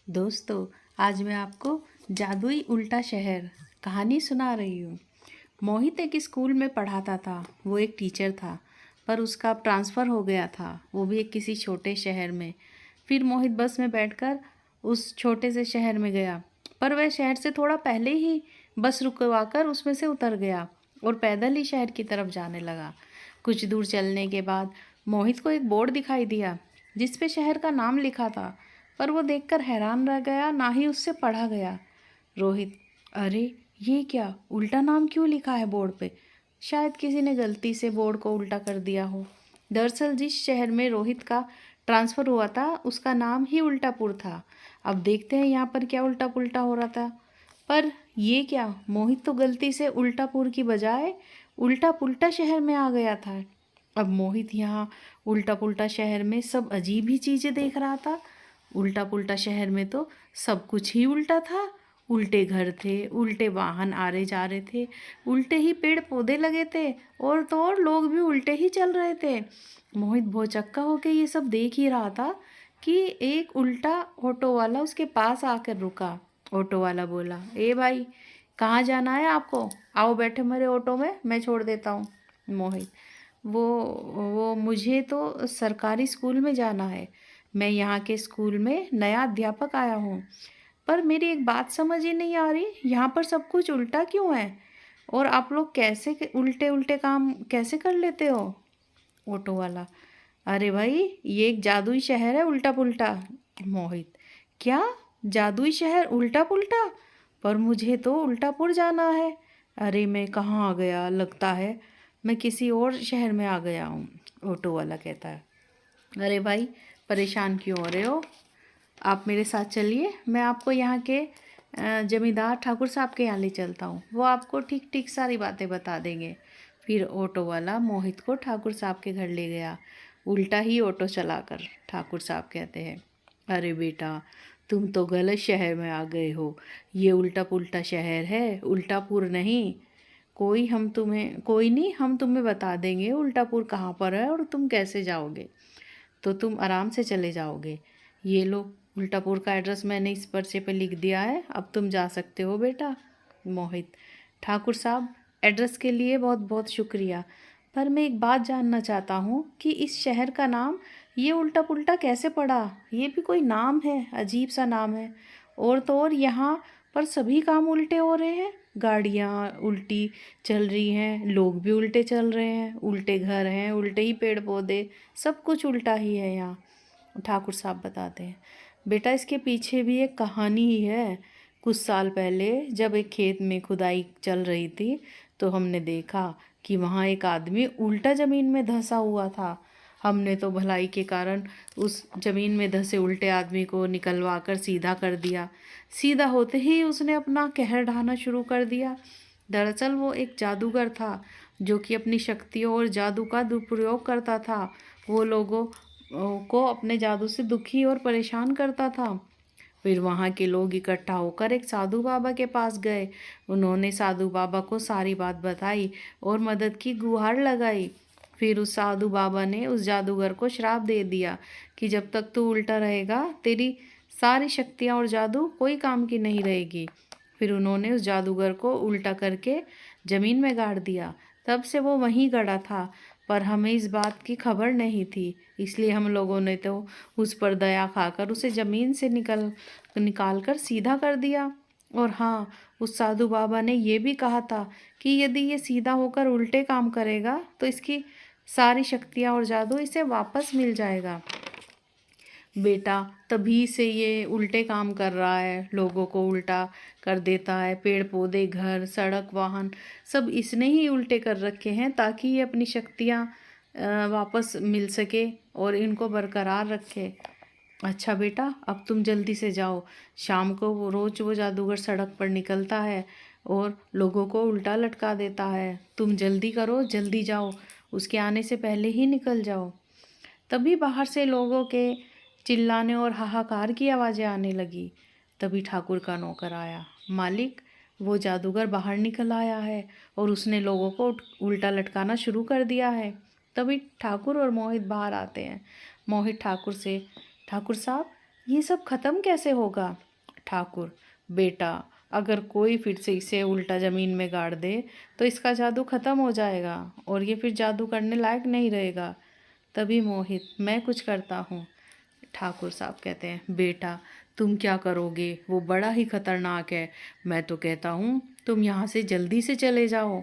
दोस्तों, आज मैं आपको जादुई उल्टा शहर कहानी सुना रही हूँ। मोहित एक स्कूल में पढ़ाता था। वो एक टीचर था, पर उसका ट्रांसफ़र हो गया था, वो भी एक किसी छोटे शहर में। फिर मोहित बस में बैठकर उस छोटे से शहर में गया, पर वह शहर से थोड़ा पहले ही बस रुकवाकर उसमें से उतर गया और पैदल ही शहर की तरफ जाने लगा। कुछ दूर चलने के बाद मोहित को एक बोर्ड दिखाई दिया, जिस पे शहर का नाम लिखा था, पर वो देखकर हैरान रह गया, ना ही उससे पढ़ा गया। रोहित, अरे ये क्या, उल्टा नाम क्यों लिखा है बोर्ड पे? शायद किसी ने गलती से बोर्ड को उल्टा कर दिया हो। दरअसल जिस शहर में रोहित का ट्रांसफ़र हुआ था, उसका नाम ही उल्टापुर था। अब देखते हैं यहाँ पर क्या उल्टा पुल्टा हो रहा था। पर ये क्या, मोहित तो गलती से उल्टापुर की बजाय उल्टा पुल्टा शहर में आ गया था। अब मोहित यहाँ उल्टा पुल्टा शहर में सब अजीब ही चीज़ें देख रहा था। उल्टा पुल्टा शहर में तो सब कुछ ही उल्टा था। उल्टे घर थे, उल्टे वाहन आ रहे जा रहे थे, उल्टे ही पेड़ पौधे लगे थे, और तो और लोग भी उल्टे ही चल रहे थे। मोहित भौचक्का होके ये सब देख ही रहा था कि एक उल्टा ऑटो वाला उसके पास आकर रुका। ऑटो वाला बोला, ए भाई, कहाँ जाना है आपको? आओ बैठे मेरे ऑटो में, मैं छोड़ देता हूँ। मोहित, वो मुझे तो सरकारी स्कूल में जाना है। मैं यहाँ के स्कूल में नया अध्यापक आया हूँ। पर मेरी एक बात समझ ही नहीं आ रही, यहाँ पर सब कुछ उल्टा क्यों है? और आप लोग कैसे उल्टे उल्टे काम कैसे कर लेते हो? ऑटो वाला, अरे भाई, ये एक जादुई शहर है उल्टा पुल्टा। मोहित, क्या, जादुई शहर उल्टा पुल्टा? पर मुझे तो उल्टापुर जाना है। अरे मैं कहाँ आ गया, लगता है मैं किसी और शहर में आ गया हूँ। ऑटो वाला कहता है, अरे भाई, परेशान क्यों हो रहे हो? आप मेरे साथ चलिए, मैं आपको यहाँ के जमींदार ठाकुर साहब के यहाँ ले चलता हूँ। वो आपको ठीक ठीक सारी बातें बता देंगे। फिर ऑटो वाला मोहित को ठाकुर साहब के घर ले गया, उल्टा ही ऑटो चलाकर। ठाकुर साहब कहते हैं, अरे बेटा, तुम तो गलत शहर में आ गए हो। ये उल्टा पुल्टा शहर है, उल्टापुर नहीं। कोई नहीं, हम तुम्हें बता देंगे उल्टापुर कहाँ पर है और तुम कैसे जाओगे। तो तुम आराम से चले जाओगे। ये लो, उल्टापुर का एड्रेस मैंने इस पर्चे पे लिख दिया है, अब तुम जा सकते हो बेटा। मोहित, ठाकुर साहब, एड्रेस के लिए बहुत बहुत शुक्रिया, पर मैं एक बात जानना चाहता हूँ कि इस शहर का नाम ये उल्टा पुल्टा कैसे पड़ा? ये भी कोई नाम है? अजीब सा नाम है। और तो और यहाँ पर सभी काम उल्टे हो रहे हैं। गाड़ियाँ उल्टी चल रही हैं, लोग भी उल्टे चल रहे हैं, उल्टे घर हैं, उल्टे ही पेड़ पौधे, सब कुछ उल्टा ही है यहाँ। ठाकुर साहब बताते हैं, बेटा इसके पीछे भी एक कहानी ही है। कुछ साल पहले जब एक खेत में खुदाई चल रही थी, तो हमने देखा कि वहाँ एक आदमी उल्टा ज़मीन में धंसा हुआ था। हमने तो भलाई के कारण उस ज़मीन में धंसे उल्टे आदमी को निकलवा कर सीधा कर दिया। सीधा होते ही उसने अपना कहर ढाना शुरू कर दिया। दरअसल वो एक जादूगर था, जो कि अपनी शक्तियों और जादू का दुरुपयोग करता था। वो लोगों को अपने जादू से दुखी और परेशान करता था। फिर वहाँ के लोग इकट्ठा होकर एक साधु बाबा के पास गए। उन्होंने साधु बाबा को सारी बात बताई और मदद की गुहार लगाई। फिर उस साधु बाबा ने उस जादूगर को श्राप दे दिया कि जब तक तू उल्टा रहेगा, तेरी सारी शक्तियाँ और जादू कोई काम की नहीं रहेगी। फिर उन्होंने उस जादूगर को उल्टा करके ज़मीन में गाड़ दिया। तब से वो वहीं गड़ा था, पर हमें इस बात की खबर नहीं थी, इसलिए हम लोगों ने तो उस पर दया खाकर उसे ज़मीन से निकाल कर सीधा कर दिया। और हाँ, उस साधु बाबा ने ये भी कहा था कि यदि ये सीधा होकर उल्टे काम करेगा, तो इसकी सारी शक्तियाँ और जादू इसे वापस मिल जाएगा। बेटा, तभी से ये उल्टे काम कर रहा है, लोगों को उल्टा कर देता है। पेड़ पौधे, घर, सड़क, वाहन, सब इसने ही उल्टे कर रखे हैं, ताकि ये अपनी शक्तियाँ वापस मिल सके और इनको बरकरार रखे। अच्छा बेटा, अब तुम जल्दी से जाओ। शाम को वो रोज़ वो जादूगर सड़क पर निकलता है और लोगों को उल्टा लटका देता है। तुम जल्दी करो, जल्दी जाओ, उसके आने से पहले ही निकल जाओ। तभी बाहर से लोगों के चिल्लाने और हाहाकार की आवाज़ें आने लगी। तभी ठाकुर का नौकर आया, मालिक, वो जादूगर बाहर निकल आया है और उसने लोगों को उल्टा लटकाना शुरू कर दिया है। तभी ठाकुर और मोहित बाहर आते हैं। मोहित ठाकुर से, ठाकुर साहब, ये सब खत्म कैसे होगा? ठाकुर, बेटा, अगर कोई फिर से इसे उल्टा ज़मीन में गाड़ दे तो इसका जादू खत्म हो जाएगा और ये फिर जादू करने लायक नहीं रहेगा। तभी मोहित, मैं कुछ करता हूँ। ठाकुर साहब कहते हैं, बेटा तुम क्या करोगे, वो बड़ा ही खतरनाक है। मैं तो कहता हूँ तुम यहाँ से जल्दी से चले जाओ।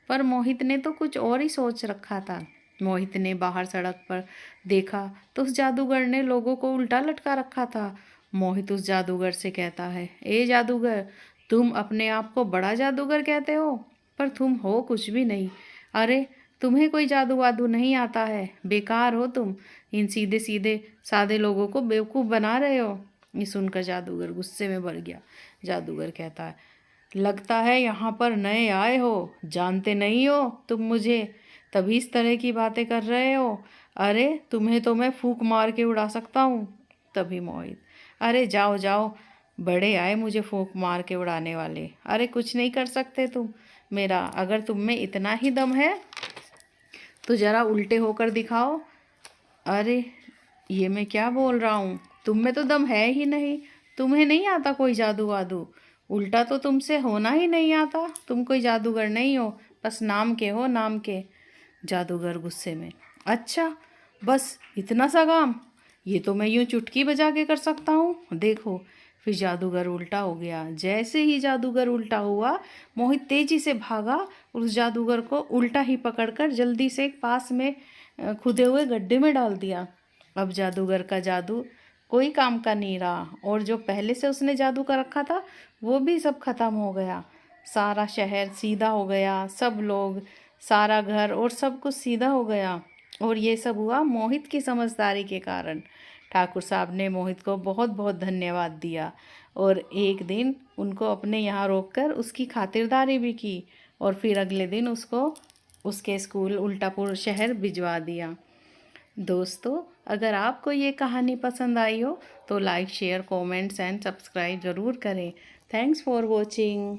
पर मोहित ने तो कुछ और ही सोच रखा था। मोहित ने बाहर सड़क पर देखा तो उस जादूगर ने लोगों को उल्टा लटका रखा था। मोहित उस जादूगर से कहता है, ए जादूगर, तुम अपने आप को बड़ा जादूगर कहते हो, पर तुम हो कुछ भी नहीं। अरे तुम्हें कोई जादू वादू नहीं आता है, बेकार हो तुम। इन सीधे सीधे सादे लोगों को बेवकूफ़ बना रहे हो। ये सुनकर जादूगर गुस्से में भर गया। जादूगर कहता है, लगता है यहाँ पर नए आए हो, जानते नहीं हो तुम मुझे, तभी इस तरह की बातें कर रहे हो। अरे तुम्हें तो मैं फूंक मार के उड़ा सकता हूँ। तभी मोहित, अरे जाओ जाओ, बड़े आए मुझे फूंक मार के उड़ाने वाले। अरे कुछ नहीं कर सकते तुम मेरा, अगर तुम में इतना ही दम है तो ज़रा उल्टे होकर दिखाओ। अरे ये मैं क्या बोल रहा हूँ, तुम में तो दम है ही नहीं, तुम्हें नहीं आता कोई जादू वादू, उल्टा तो तुमसे होना ही नहीं आता, तुम कोई जादूगर नहीं हो, बस नाम के हो, नाम के। जादूगर गुस्से में, अच्छा बस इतना सा काम, ये तो मैं यूँ चुटकी बजा के कर सकता हूँ, देखो। फिर जादूगर उल्टा हो गया। जैसे ही जादूगर उल्टा हुआ, मोहित तेजी से भागा और उस जादूगर को उल्टा ही पकड़कर जल्दी से एक पास में खुदे हुए गड्ढे में डाल दिया। अब जादूगर का जादू कोई काम का नहीं रहा और जो पहले से उसने जादू कर रखा था वो भी सब खत्म हो गया। सारा शहर सीधा हो गया, सब लोग, सारा घर और सब कुछ सीधा हो गया। और ये सब हुआ मोहित की समझदारी के कारण। ठाकुर साहब ने मोहित को बहुत बहुत धन्यवाद दिया और एक दिन उनको अपने यहाँ रोककर उसकी खातिरदारी भी की और फिर अगले दिन उसको उसके स्कूल उल्टापुर शहर भिजवा दिया। दोस्तों, अगर आपको ये कहानी पसंद आई हो तो like, share, comments and subscribe ज़रूर करें। Thanks for watching.